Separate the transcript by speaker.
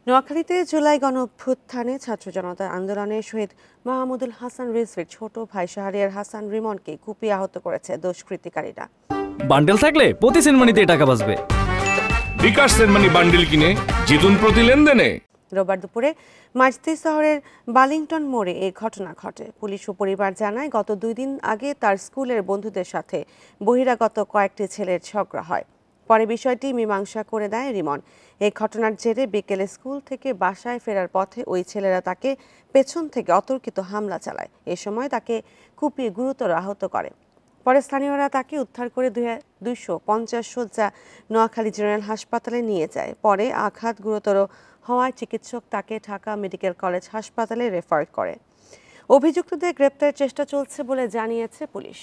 Speaker 1: নোয়াখালীতে জুলাই গণঅভ্যুত্থানে ছাত্র জনতার আন্দোলনে শহীদ মাহমুদুল হাসান রিজভীর ছোট ভাই শাহরিয়ার হাসান রিমনকে কুপিয়ে আহত করেছে দুষ্কৃতিকারীরা।
Speaker 2: বান্ডেল থাকলে প্রতি সেনমানিতে টাকা বাঁচবে।
Speaker 3: বিকাশ সেনমানি বান্ডেল কিনে জিতুন প্রতি লেনদেনে।
Speaker 1: রোববার দুপুরে মাইজদি শহরের বালিংটন মোড়ে এই ঘটনা ঘটে। পুলিশ ও পরিবার জানায়, গত 2 দিন আগে তার স্কুলের বন্ধুদের সাথে বহিরাগত কয়েকটি ছেলের ঝগড়া হয়। পরে বিষয়টি মীমাংসা করে দেয় রিমন। এই ঘটনার জেরে বিকেলে স্কুল থেকে বাসায় ফেরার পথে ওই ছেলেরা তাকে পেছন থেকে অতর্কিত হামলা চালায়। এ সময় তাকে কুপিয়ে গুরুতর আহত করে। পরে স্থানীয়রা তাকে উদ্ধার করে 250 শয্যা নোয়াখালী জেনারেল হাসপাতালে নিয়ে যায়। পরে আঘাত গুরুতর হওয়ায় চিকিৎসক তাকে ঢাকা মেডিকেল কলেজ হাসপাতালে রেফার করে। অভিযুক্তদের গ্রেপ্তারের চেষ্টা চলছে বলে জানিয়েছে পুলিশ।